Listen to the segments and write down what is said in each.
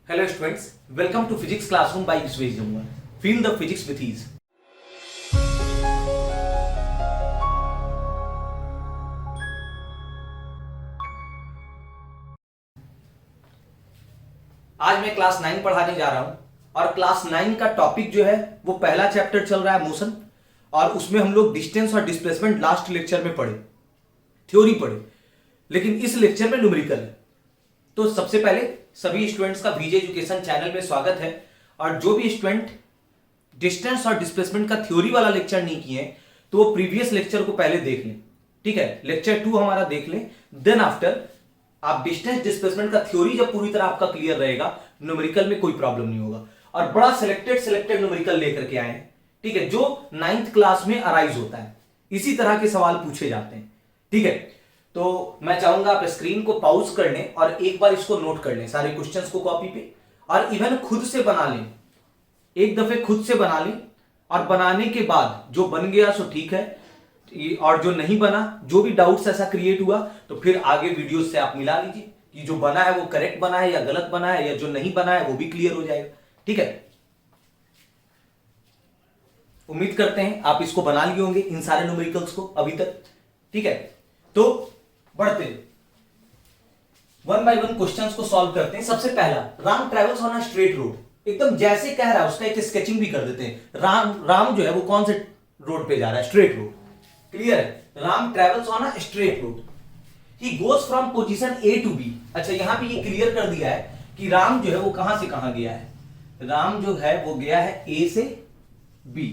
Hello students, welcome to Physics Classroom by Viswesh Jamwal. Feel the physics with ease. आज मैं class 9 पढ़ाने जा रहा हूं और क्लास 9 का टॉपिक जो है वो पहला चैप्टर चल रहा है मोशन, और उसमें हम लोग डिस्टेंस और डिस्प्लेसमेंट लास्ट लेक्चर में पढ़े, थ्योरी पढ़े, लेकिन इस लेक्चर में न्यूमेरिकल है। तो सबसे पहले सभी स्टूडेंट्स का VJ एजुकेशन चैनल में स्वागत है। और जो भी स्टूडेंट डिस्टेंस और डिस्प्लेसमेंट का थ्योरी वाला लेक्चर नहीं किए हैं तो वो प्रीवियस लेक्चर को पहले देख लें, ठीक है। लेक्चर 2 हमारा देख लें, देन आफ्टर आप डिस्टेंस डिस्प्लेसमेंट का थ्योरी जब पूरी तरह आपका क्लियर रहेगा, न्यूमेरिकल में कोई प्रॉब्लम नहीं होगा। और बड़ा सिलेक्टेड न्यूमेरिकल लेकर के आए हैं, ठीक है, जो 9th क्लास में अराइज होता है, इसी तरह के सवाल पूछे जाते हैं, ठीक है। तो मैं चाहूंगा आप स्क्रीन को पॉज कर लें और एक बार इसको नोट कर लें, सारे क्वेश्चंस को कॉपी पे, और इवन खुद से बना लें, एक दफे खुद से बना लें। और बनाने के बाद जो बन गया सो ठीक है, और जो नहीं बना, जो भी डाउट्स ऐसा क्रिएट हुआ, तो फिर आगे वीडियो से आप मिला लीजिए कि जो बना है वो करेक्ट बना है या गलत बना है, या जो नहीं बना है वो भी क्लियर हो जाएगा, ठीक है। उम्मीद करते हैं आप इसको बना लिए होंगे, इन सारे न्यूमेरिकल्स को अभी तक, ठीक है। तो बढ़ते वन बाय वन क्वेश्चंस को सॉल्व करते हैं। सबसे पहला, Ram travels on a straight road, एकदम जैसे कह रहा है उसका एक स्केचिंग भी कर देते हैं। राम जो है वो कौन से रोड पे जा रहा है? स्ट्रेट रोड, क्लियर है। Ram travels on a straight road, he goes from position A to B। अच्छा, यहां पे ये क्लियर कर दिया है कि राम जो है वो कहां से कहां गया है। राम जो है वो गया है A से B,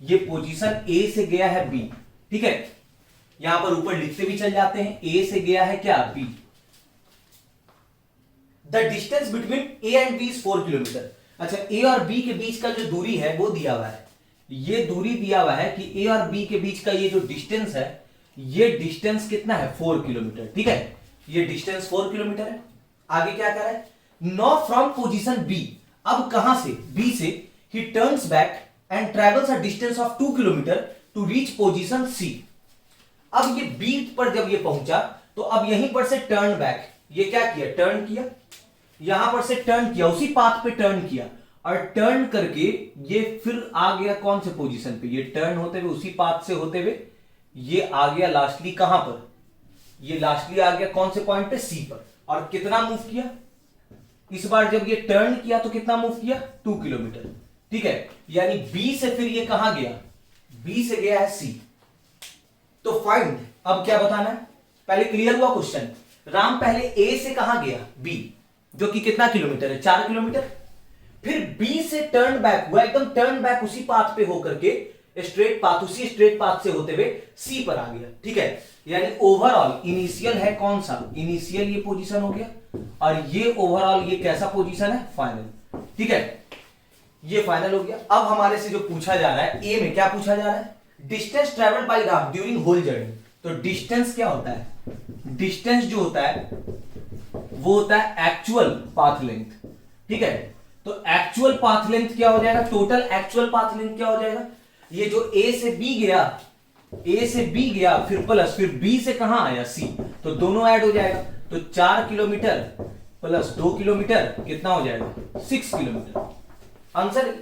ये पोजीशन A से गया है B, ठीक है। यहां पर ऊपर लिखते भी चल जाते हैं, A से गया है क्या? B। The distance between A and B is 4 kilometre. अच्छा, A और B के बीच का जो दूरी है वो दिया हुआ है, ये दूरी दिया हुआ है कि A और B के बीच का ये जो डिस्टेंस है, ये डिस्टेंस कितना है? 4 किलोमीटर, ठीक है। ये डिस्टेंस 4 किलोमीटर है। आगे क्या कर रहा है? नो फ्रॉम पोजीशन B, अब कहां से? B से he turns back and travels a distance of 2 kilometre to reach position C। अब ये B पर जब ये पहुंचा तो अब यहीं पर से टर्न बैक, ये क्या किया? टर्न किया, यहां पर से टर्न किया, उसी पाथ पे टर्न किया, और टर्न करके ये फिर आ गया कौन से पोजीशन पे? ये टर्न होते हुए उसी पाथ से होते हुए ये आ गया लास्टली कहां पर? ये लास्टली आ गया कौन से पॉइंट पे? C पर। और कितना मूव किया? इस बार जब ये टर्न किया तो कितना मूव किया? 2 किलोमीटर, ठीक है। यानी B से फिर ये कहां गया? B से गया है C। तो फाइंड, अब क्या बताना है? पहले क्लियर हुआ क्वेश्चन, राम पहले A से कहां गया? B, जो कि कितना किलोमीटर है? 4 किलोमीटर। फिर B से टर्न बैक हुआ, एकदम टर्न बैक उसी पाथ पे होकर के स्ट्रेट पाथ, उसी स्ट्रेट पाथ से होते हुए C पर आ गया, ठीक है। यानी ओवरऑल इनिशियल है कौन सा? इनिशियल ये पोजीशन हो गया, और ये ओवरऑल ये कैसा पोजीशन है? फाइनल, ठीक है। ये फाइनल हो गया। अब हमारे से जो पूछा जा रहा है, A में क्या पूछा जा रहा है? Distance travelled by Ram during whole journey. तो डिस्टेंस क्या होता है? डिस्टेंस जो होता है वो होता है एक्चुअल पाथ लेंथ, ठीक है। तो एक्चुअल पाथ लेंथ क्या हो जाएगा? टोटल एक्चुअल पाथ लेंथ क्या हो जाएगा? ये जो A से B गया, A से B गया, फिर प्लस, फिर B से कहां आया? C, तो दोनों ऐड हो जाएगा। तो 4 किलोमीटर प्लस 2 किलोमीटर कितना हो जाएगा? 6 kilometre. Answer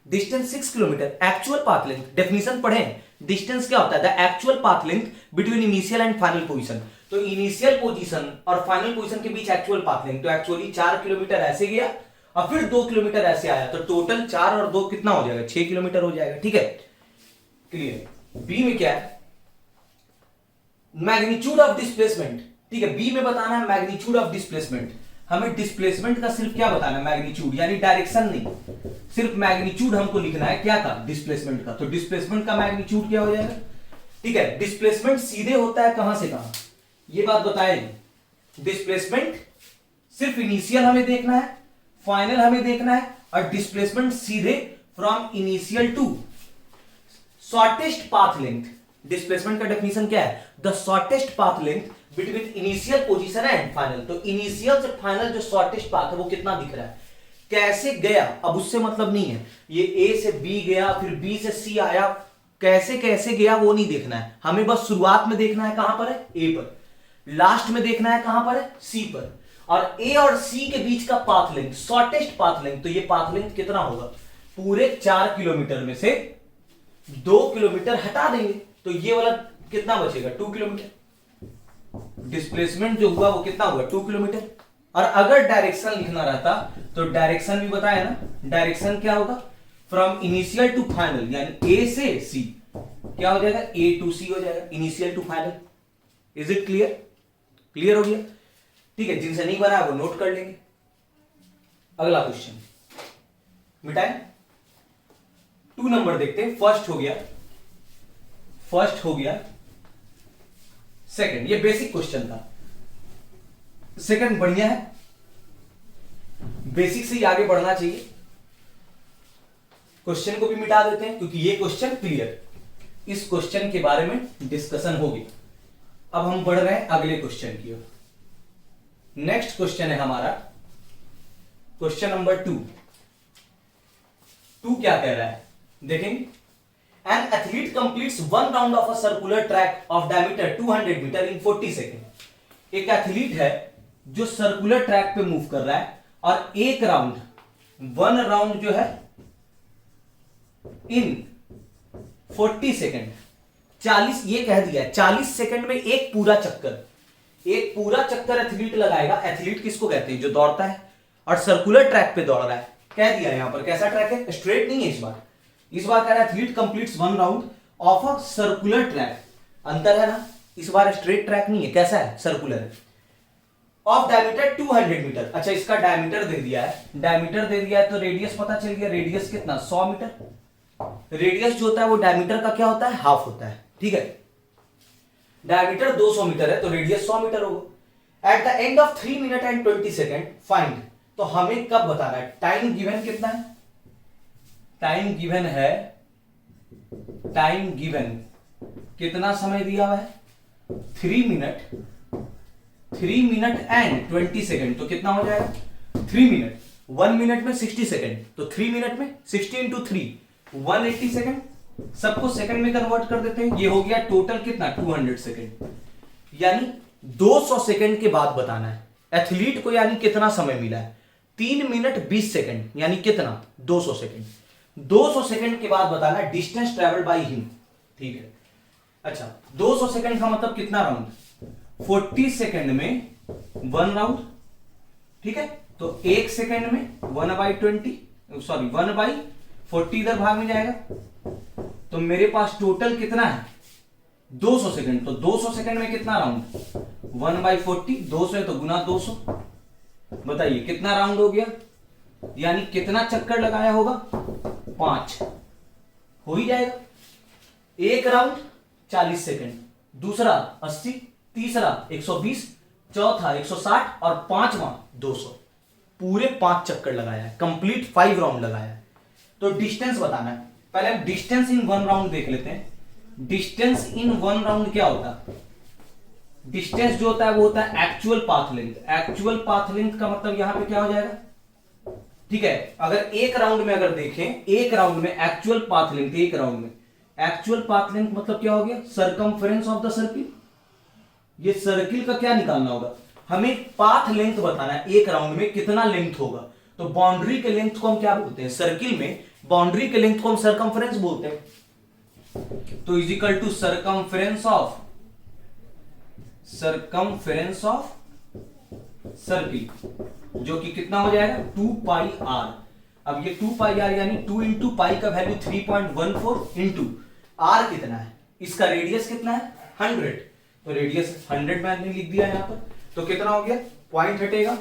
distance 6 kilometre. Actual path length, definition पढ़ें, डिस्टेंस क्या होता है? The actual path length between initial and final position. तो इनिशियल पोजीशन और फाइनल पोजीशन के बीच एक्चुअल पाथ लेंथ, तो एक्चुअली 4 किलोमीटर ऐसे गया और फिर 2 किलोमीटर ऐसे आया, तो टोटल 4 और 2 कितना हो जाएगा? 6 किलोमीटर हो जाएगा, ठीक है, क्लियर। बी में क्या है? मैग्नीट्यूड ऑफ डिस्प्लेसमेंट, ठीक है। बी में बताना है मैग्नीट्यूड ऑफ डिस्प्लेसमेंट। हमें डिस्प्लेसमेंट का सिर्फ क्या बताना है? मैग्नीट्यूड, यानी डायरेक्शन नहीं, सिर्फ मैग्नीट्यूड हमको लिखना है। क्या का? डिस्प्लेसमेंट का। तो डिस्प्लेसमेंट का मैग्नीट्यूड क्या हो जाएगा? ठीक है, डिस्प्लेसमेंट सीधे होता है कहां से कहां, ये बात बताए। डिस्प्लेसमेंट सिर्फ इनिशियल हमें देखना है, फाइनल हमें देखना है, और डिस्प्लेसमेंट सीधे from initial to shortest path length. Displacement का डेफिनेशन क्या है? The shortest path length between initial position and final. तो इनिशियल से फाइनल जो शॉर्टेस्ट पाथ है वो कितना दिख रहा है? कैसे गया, अब उससे मतलब नहीं है। ये A से B गया, फिर B से C आया, कैसे कैसे गया वो नहीं देखना है हमें, बस शुरुआत में देखना है कहां पर है? A पर, लास्ट में देखना है कहां पर है? C पर। और ए और सी के बीच का path length, shortest path length, तो ये पाथ लेंथ कितना होगा, पूरे 4 किलोमीटर में से 2 किलोमीटर हटा देंगे, तो ये वाला कितना बचेगा, 2 किलोमीटर। डिस्प्लेसमेंट जो हुआ वो कितना हुआ, 2 किलोमीटर। और अगर डायरेक्शन लिखना रहता तो डायरेक्शन भी बताया ना, डायरेक्शन क्या होगा, फ्रॉम इनिशियल टू फाइनल, यानी ए से सी क्या हो जाएगा, ए टू सी हो जाएगा, initial to final. Is it clear, clear हो गया, ठीक है। जिनसे नहीं बना वो नोट कर लेंगे। अगला क्वेश्चन मिटाएं, 2 नंबर देखते हैं। फर्स्ट हो गया, सेकंड, ये बेसिक क्वेश्चन था, सेकंड बढ़िया है, बेसिक से ही आगे बढ़ना चाहिए। क्वेश्चन को भी मिटा देते हैं क्योंकि ये क्वेश्चन क्लियर, इस क्वेश्चन के बारे में डिस्कशन होगी। अब हम बढ़ रहे हैं अगले क्वेश्चन की ओर। नेक्स्ट क्वेश्चन है हमारा क्वेश्चन नंबर 2। क्या कह रहा है, देखेंगे। An athlete completes 1 round of a circular track of diameter 200 metre in 40 second. एक एथलीट है जो सर्कुलर ट्रैक पे मूव कर रहा है और एक राउंड, 1 राउंड जो है इन 40 सेकेंड, 40, ये कह दिया है 40 सेकेंड में एक पूरा चक्कर एथलीट लगाएगा। एथलीट किसको कहते हैं, जो दौड़ता है और सर्कुलर ट्रैक पे दौड़ रहा है। कह दिया यहां पर कैसा ट्रैक है, स्ट्रेट नहीं है इस बार कह रहा है athlete completes 1 round of a circular track. अंतर है ना, इस बार स्ट्रेट ट्रैक नहीं है, कैसा है, सर्कुलर है, ऑफ डायमीटर 200 मीटर। अच्छा, इसका डायमीटर दे दिया है, तो रेडियस पता चल गया, रेडियस कितना, 100 मीटर। रेडियस जो होता है वो डायमीटर का क्या होता है, हाफ होता है, ठीक है। डायमीटर 200 मीटर है तो रेडियस 100 मीटर होगा। At the end of 3 minute and 20 second find, तो हमें कब बताना है, टाइम गिवन कितना है, टाइम गिवन कितना समय दिया हुआ है, 3 मिनट एंड 20 सेकेंड, तो कितना हो जाएगा, 3 मिनट, 1 मिनट में 60 सेकेंड, तो 3 मिनट में 60 इंटू 3 180 सेकेंड। सबको सेकंड में कन्वर्ट कर देते हैं, ये हो गया टोटल कितना, 200 सेकेंड, यानी 200 सेकेंड के बाद बताना है एथलीट को, यानी कितना समय मिला है, 3 मिनट 20 सेकेंड, यानी कितना, 200 सेकेंड। 200 सेकेंड के बाद बताना है डिस्टेंस ट्रेवल बाय हिम, ठीक है। अच्छा, 200 सेकेंड का मतलब कितना राउंड, 40 सेकेंड में 1 राउंड, ठीक है। तो 1 सेकेंड में 1/40 इधर भाग में जाएगा, तो मेरे पास टोटल कितना है, 200 सेकेंड। तो 200 सेकेंड में कितना राउंड, 1/40, 200 है तो गुना 200, बताइए कितना राउंड हो गया, यानी कितना चक्कर लगाया होगा, 5 हो ही जाएगा। एक राउंड 40 सेकेंड, दूसरा 80, तीसरा 120, चौथा 160 और पांचवा 200, पूरे 5 चक्कर लगाया है, कंप्लीट 5 राउंड लगाया है। तो डिस्टेंस बताना है, पहले हम डिस्टेंस इन 1 राउंड देख लेते हैं। डिस्टेंस इन 1 राउंड क्या होता है, डिस्टेंस जो होता है वो होता है actual path length. Actual path length का मतलब यहां पे क्या हो जाएगा, ठीक है। अगर एक राउंड में अगर देखें, एक राउंड में एक्चुअल पाथ लेंथ, एक राउंड में एक्चुअल पाथ लेंथ मतलब क्या हो गया, सरकमफ्रेंस ऑफ द सर्किल। ये सर्किल का क्या निकालना होगा, हमें पाथ लेंथ बताना है, एक राउंड में कितना लेंथ होगा। तो बाउंड्री के लेंथ को हम क्या बोलते हैं, सर्किल में बाउंड्री के लेंथ को हम सरकमफ्रेंस बोलते हैं। तो is equal to circumference of circle, जो कि कितना हो जाएगा, 2 पाई आर। अब ये 2 पाई आर यानी 2 इंटू पाई का वैल्यू 3.14 इंटू आर कितना है, इसका रेडियस कितना है, 100। तो रेडियस 100 मैंने लिख दिया यहां पर, तो कितना हो गया, पॉइंट हटेगा,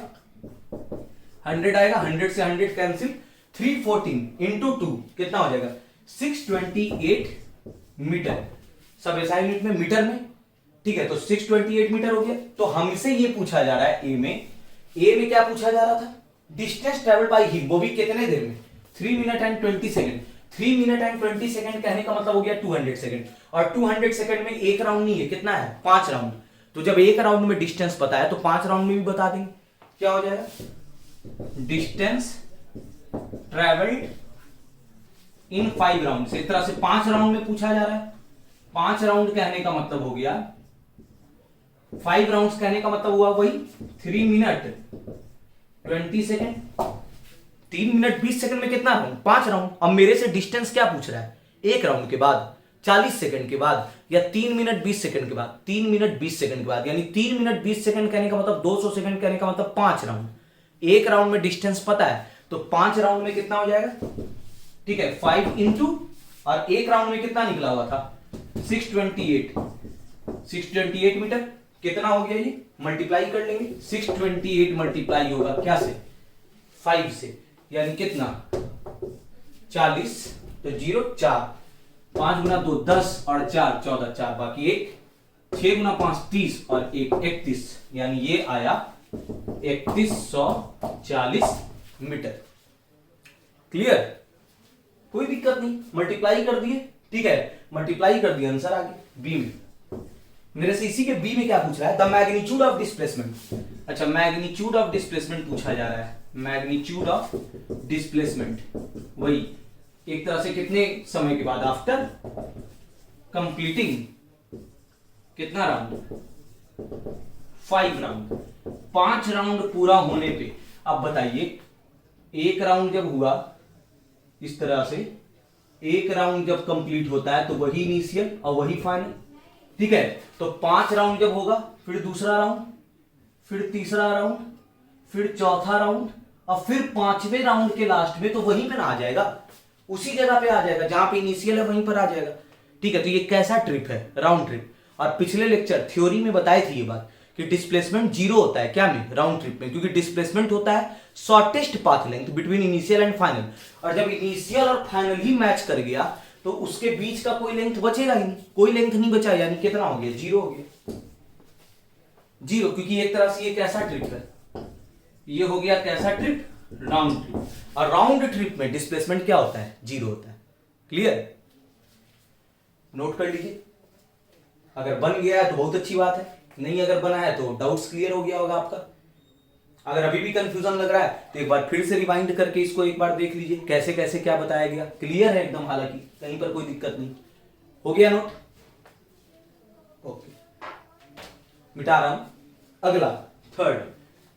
100 आएगा, 100 से 100 कैंसिल, 314 इंटू 2 कितना हो जाएगा, 628 मीटर। सब एसआई यूनिट में, मीटर में, ठीक है। तो 628 मीटर हो गया। तो हमसे ये पूछा जा रहा है, ए में क्या पूछा जा रहा था, डिस्टेंस ट्रेवल बाय हिम, वो भी कितने देर में, 3 minute and 20 second. 3 minute and 20 second कहने का मतलब हो गया 200 सेकेंड, और 200 सेकेंड में एक राउंड नहीं है, कितना है, 5 राउंड। तो जब एक राउंड में डिस्टेंस पता है तो 5 राउंड में भी बता देंगे, क्या हो जाएगा, डिस्टेंस ट्रेवल्ड इन 5 राउंड। इस तरह से 5 राउंड में पूछा जा रहा है। 5 राउंड कहने का मतलब हो गया 5 राउंड्स कहने का मतलब हुआ वही 3 मिनट 20 सेकेंड। 3 मिनट 20 सेकंड में कितना राउंड? 5 राउंड। अब मेरे से डिस्टेंस क्या पूछ रहा है? एक राउंड के बाद, 40 सेकंड के बाद, या 3 मिनट 20 सेकंड के बाद। 3 मिनट 20 सेकंड के बाद, यानी 3 मिनट 20 सेकंड कहने का मतलब 200 सेकंड कहने का मतलब 5 राउंड। एक राउंड में डिस्टेंस पता है तो 5 राउंड में कितना हो जाएगा? ठीक है, 5 इंटू, और एक राउंड में कितना निकला हुआ था? 628 मीटर। कितना हो गया ये? मल्टीप्लाई कर लेंगे। 628 मल्टीप्लाई होगा क्या से? 5 से, यानी कितना? 40, तो 0 4, 5 गुना 2 10 और 4 14, 4 बाकी 1, 6 गुना 5 30 और 1 31, यानी ये आया 3140 मीटर। क्लियर? कोई दिक्कत नहीं, मल्टीप्लाई कर दिए। ठीक है, मल्टीप्लाई कर दिया, आंसर आ गया बी में। मेरे से इसी के बी में क्या पूछ रहा है? The magnitude of displacement. अच्छा, मैग्नीट्यूड ऑफ डिस्प्लेसमेंट पूछा जा रहा है। मैग्नीट्यूड ऑफ डिस्प्लेसमेंट, वही एक तरह से कितने समय के बाद? आफ्टर कंप्लीटिंग कितना राउंड? 5 राउंड। 5 राउंड पूरा होने पे अब बताइए, एक राउंड जब हुआ इस तरह से, एक राउंड जब कंप्लीट होता है तो वही इनिशियल और वही फाइनल। ठीक है, तो 5 राउंड जब होगा, फिर दूसरा राउंड, फिर तीसरा राउंड, फिर चौथा राउंड, और फिर 5वें राउंड के लास्ट में तो वहीं पे ना आ जाएगा, उसी जगह पे आ जाएगा जहां पे इनिशियल है, वहीं पर आ जाएगा। ठीक है, तो ये कैसा ट्रिप है? Round trip. और पिछले लेक्चर थ्योरी में बताई थी ये बात कि डिस्प्लेसमेंट 0 होता है क्या में? राउंड ट्रिप में, क्योंकि डिस्प्लेसमेंट होता है shortest path length between initial and final, और जब इनिशियल और फाइनल ही मैच कर गया तो उसके बीच का कोई लेंथ बचेगा ही नहीं, कोई लेंथ नहीं बचा, यानी कितना हो गया? 0 हो गया। 0, क्योंकि एक तरह से ये कैसा ट्रिप है? ये हो गया कैसा ट्रिप? Round trip. और राउंड ट्रिप में डिस्प्लेसमेंट क्या होता है? 0 होता है। क्लियर? नोट कर लीजिए। अगर बन गया है तो बहुत अच्छी बात है, नहीं अगर बना है तो डाउट्स क्लियर हो गया होगा आपका। अगर अभी भी कंफ्यूजन लग रहा है तो एक बार फिर से रिवाइंड करके इसको एक बार देख लीजिए, कैसे कैसे क्या बताया गया। क्लियर है एकदम, हालांकि कहीं पर कोई दिक्कत नहीं। हो गया नोट? ओके, मिटा रहा हूं। अगला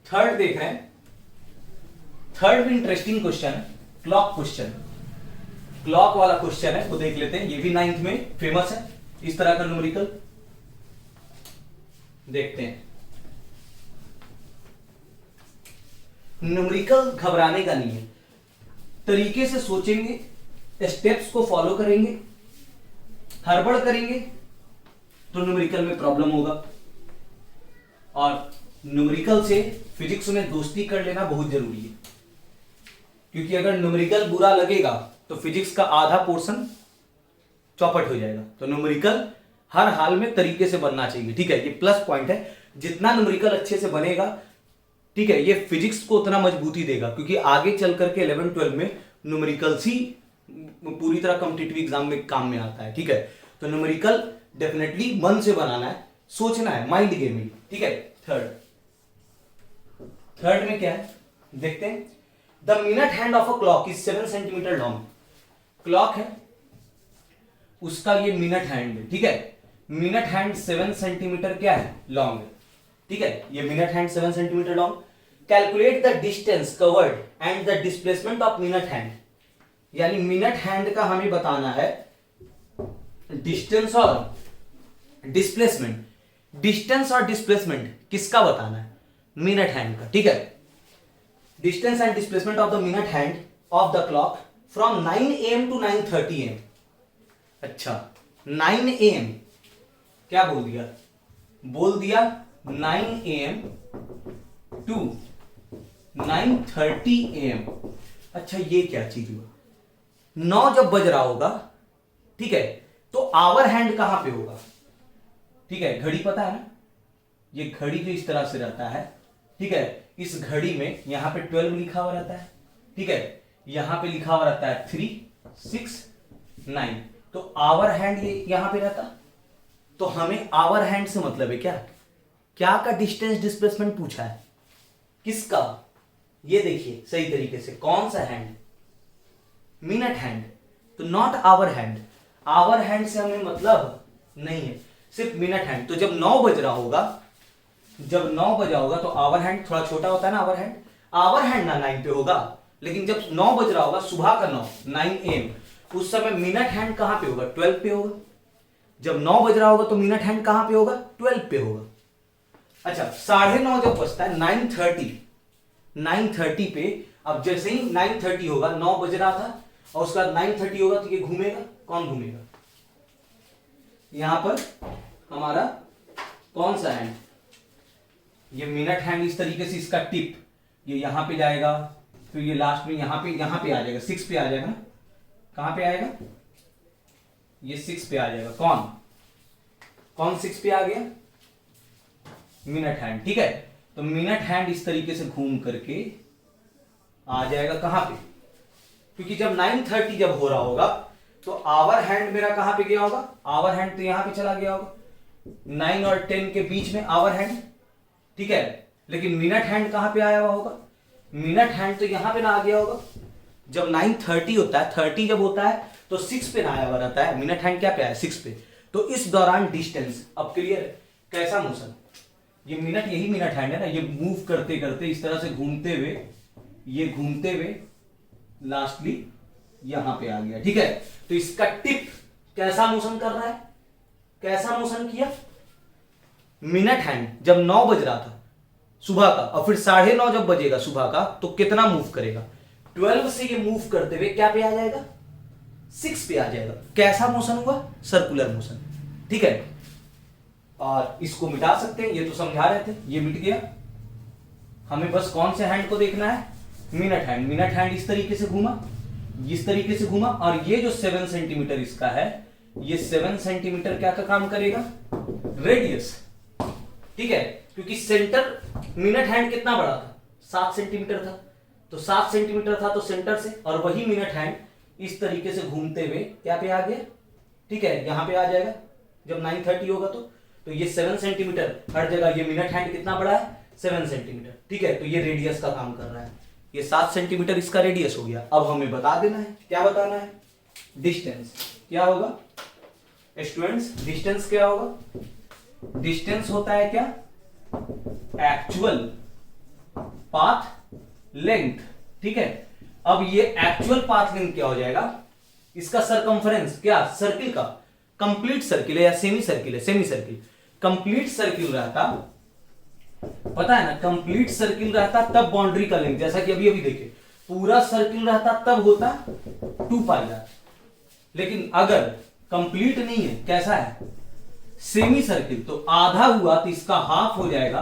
थर्ड देख रहे हैं। थर्ड भी इंटरेस्टिंग क्वेश्चन है, क्लॉक क्वेश्चन। क्लॉक वाला क्वेश्चन है, वो देख लेते हैं। ये भी 9th में फेमस है, इस तरह का न्यूमेरिकल। देखते हैं। न्यूमेरिकल घबराने का नहीं है, तरीके से सोचेंगे, स्टेप्स को फॉलो करेंगे, हड़बड़ करेंगे तो न्यूमेरिकल में प्रॉब्लम होगा। और न्यूमेरिकल से फिजिक्स में दोस्ती कर लेना बहुत जरूरी है, क्योंकि अगर न्यूमेरिकल बुरा लगेगा तो फिजिक्स का आधा पोर्शन चौपट हो जाएगा। तो न्यूमेरिकल हर हाल में तरीके से बनना चाहिए। ठीक है, ये प्लस पॉइंट है। जितना न्यूमेरिकल अच्छे से बनेगा, ठीक है, ये फिजिक्स को उतना मजबूती देगा, क्योंकि आगे चल करके 11-12 में न्यूमेरिकल्स ही पूरी तरह कॉम्पिटिटिव एग्जाम में काम में आता है। ठीक है, तो न्यूमेरिकल डेफिनेटली मन से बनाना है, सोचना है, माइंड गेम में। ठीक है, थर्ड में क्या है देखते हैं। The minute hand of a clock is 7 centimetre long. Clock है, उसका ये मिनट हैंड है। ठीक है, मिनट हैंड 7 सेंटीमीटर क्या है? लॉन्ग है। ठीक है, ये minute hand 7 centimetre long. Calculate the distance covered and the displacement of minute hand. यानी मिनट हैंड का हमें बताना है डिस्टेंस और डिस्प्लेसमेंट। डिस्टेंस और डिस्प्लेसमेंट किसका बताना है? मिनट हैंड का। ठीक है, distance and displacement of the minute hand of the clock from 9 AM to 9:30 AM। अच्छा, 9 AM क्या बोल दिया? बोल दिया 9 AM टू 9:30 AM। अच्छा, ये क्या चीज हुआ? 9 जब बज रहा होगा, ठीक है, तो आवर हैंड कहां पे होगा? ठीक है, घड़ी पता है ना, ये घड़ी जो इस तरह से रहता है, ठीक है, इस घड़ी में यहां पे 12 लिखा हुआ रहता है। ठीक है, यहां पे लिखा हुआ रहता है 3 6 9, तो आवर हैंड ये यहां पे रहता। तो हमें आवर हैंड से मतलब है क्या? क्या का डिस्टेंस डिस्प्लेसमेंट पूछा है, किसका? ये देखिए सही तरीके से, कौन सा हैंड? मिनट हैंड, तो not hour hand. Hour hand से हमें मतलब नहीं है, सिर्फ मिनट हैंड। तो जब 9 बज रहा होगा जब 9 बजा होगा तो आवर हैंड थोड़ा छोटा होता है ना, आवर हैंड ना 9 पे होगा, लेकिन जब 9 बज रहा होगा सुबह का 9 AM, उस समय मिनट हैंड कहां पे होगा? 12 पे होगा। जब 9 बज रहा होगा तो मिनट हैंड कहां पे होगा? 12 पे होगा। अच्छा 9:30 जब बजता है 9:30 पे, अब जैसे ही 9:30 होगा, 9 बज रहा था और उसके बाद 9:30 होगा तो ये घूमेगा। कौन घूमेगा? यहां पर हमारा कौन सा हैंड? ये मिनट हैंड, इस तरीके से इसका टिप ये यहां पे जाएगा, फिर ये लास्ट में यहां पे आ जाएगा, 6 पे आ जाएगा ना। कहां पे आएगा? ये 6 पे आ जाएगा। कौन 6 पे आ गया? Minute hand. ठीक है, तो मिनट हैंड इस तरीके से घूम करके आ जाएगा कहां पे? क्योंकि जब 9:30 जब हो रहा होगा तो आवर हैंड मेरा कहां पे गया होगा? आवर हैंड तो यहां पे चला गया होगा, 9 और 10 के बीच में आवर हैंड। ठीक है, लेकिन मिनट हैंड कहां पे आया हुआ होगा? मिनट हैंड तो यहां पे ना आ गया होगा। जब 9:30 होता है, 30 जब होता है तो 6 पे ना आया हुआ रहता है, मिनट हैंड क्या पे आया? 6 पे। तो इस दौरान डिस्टेंस, अब क्लियर? कैसा मोशन? ये मिनट, यही मिनट हैंड है ना, ये मूव करते करते इस तरह से घूमते हुए, ये घूमते हुए लास्टली यहां पे आ गया। ठीक है, तो इसका टिप कैसा मोशन कर रहा है? कैसा मोशन किया? मिनट हैंड जब 9 बज रहा था सुबह का, और फिर 9:30 जब बजेगा सुबह का, तो कितना मूव करेगा? 12 से ये मूव करते हुए क्या पे आ जाएगा? 6 पे आ जाएगा। कैसा मोशन हुआ? Circular motion. ठीक है, और इसको मिटा सकते हैं, ये तो समझा रहे थे, ये मिट गया। हमें बस कौन से हैंड को देखना है? Minute hand. मिनट हैंड इस तरीके से घूमा, इस तरीके से घूमा, और ये जो 7 सेंटीमीटर इसका है, ये 7 सेंटीमीटर क्या का काम करेगा? रेडियस। ठीक है, क्योंकि सेंटर मिनट हैंड कितना बड़ा था? 7 सेंटीमीटर था, तो 7 सेंटीमीटर था तो सेंटर से, और वही मिनट हैंड इस तरीके से घूमते हुए क्या पे आ गया? ठीक है, यहां पे आ जाएगा जब 9:30 होगा तो ये 7 सेंटीमीटर हर जगह, ये मिनट हैंड कितना बड़ा है? 7 सेंटीमीटर। ठीक है, तो ये रेडियस का काम कर रहा है, ये 7 सेंटीमीटर इसका रेडियस हो गया। अब हमें बता देना है, क्या बताना है? डिस्टेंस। क्या होगा स्टूडेंट्स? डिस्टेंस क्या होगा? डिस्टेंस होता है क्या? Actual path length. ठीक है, अब ये एक्चुअल पाथ लेंथ क्या हो जाएगा? इसका सरकमफरेंस, क्या सर्किल का? कंप्लीट सर्किल है या सेमी सर्किल है? Semi circle. कंप्लीट सर्किल रहता, पता है ना, कंप्लीट सर्किल रहता तब बाउंड्री का लेंथ, जैसा कि अभी अभी देखे, पूरा सर्किल रहता तब होता 2πr। लेकिन अगर कंप्लीट नहीं है, कैसा है? सेमी सर्किल, तो आधा हुआ तो इसका हाफ हो जाएगा,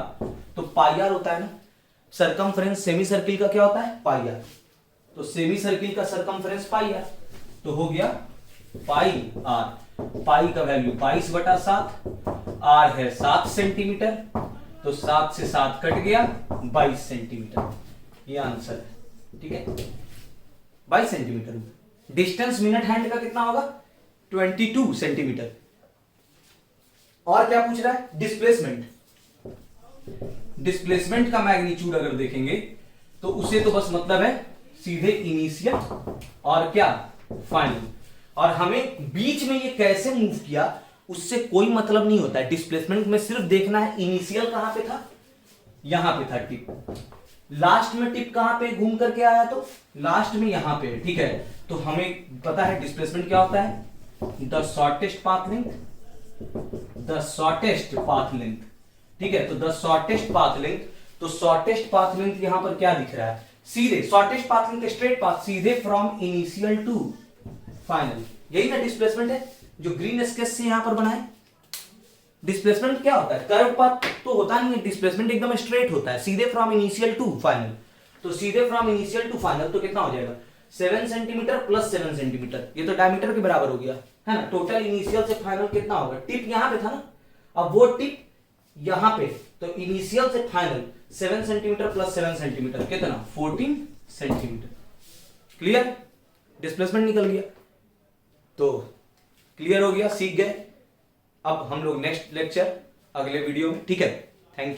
तो πr होता है ना। सरकमफ्रेंस सेमी सर्किल का क्या होता है? πr। तो सेमी सर्किल का सरकमफ्रेंस πr, तो हो गया πr। पाई का वैल्यू 22/7, r है 7 सेंटीमीटर, तो 7 से 7 कट गया, 22 सेंटीमीटर, ये आंसर है। ठीक है, 22 सेंटीमीटर। डिस्टेंस मिनट हैंड का कितना होगा? 22 सेंटीमीटर। और क्या पूछ रहा है? डिस्प्लेसमेंट। डिस्प्लेसमेंट का मैग्नीट्यूड अगर देखेंगे तो उसे तो बस मतलब है सीधे इनिशियल और क्या फाइनल, और हमें बीच में ये कैसे मूव किया उससे कोई मतलब नहीं होता है। डिस्प्लेसमेंट में सिर्फ देखना है इनिशियल कहां पे था, यहां पे था टिप, लास्ट में टिप कहां पे घूम करके आया, तो लास्ट में यहां पे। ठीक है, तो हमें पता है डिस्प्लेसमेंट क्या होता है? The shortest path length, the shortest path length. ठीक है, तो द शॉर्टेस्ट पाथ लेंथ, तो शॉर्टेस्ट पाथ लेंथ यहां पर क्या दिख रहा है? सीधे shortest path length, straight path, सीधे फ्रॉम इनिशियल टू फाइनल। यही ना डिस्प्लेसमेंट है जो ग्रीन स्केच से यहां पर बनाए। डिस्प्लेसमेंट क्या होता है? कर्व पाथ तो होता नहीं है, डिस्प्लेसमेंट एकदम स्ट्रेट होता है, सीधे फ्रॉम इनिशियल टू फाइनल। तो सीधे फ्रॉम इनिशियल टू फाइनल तो कितना हो जाएगा? 7 सेंटीमीटर प्लस 7 सेंटीमीटर, ये तो डायमीटर के बराबर हो गया है ना। टोटल इनिशियल से फाइनल कितना होगा? टिप यहां पे था ना, अब वो टिप यहां पे, तो इनिशियल से फाइनल 7 सेंटीमीटर प्लस 7 सेंटीमीटर कितना? 14 सेंटीमीटर। क्लियर? डिस्प्लेसमेंट निकल गया, तो क्लियर हो गया, सीख गए। अब हम लोग नेक्स्ट लेक्चर अगले वीडियो में, ठीक है।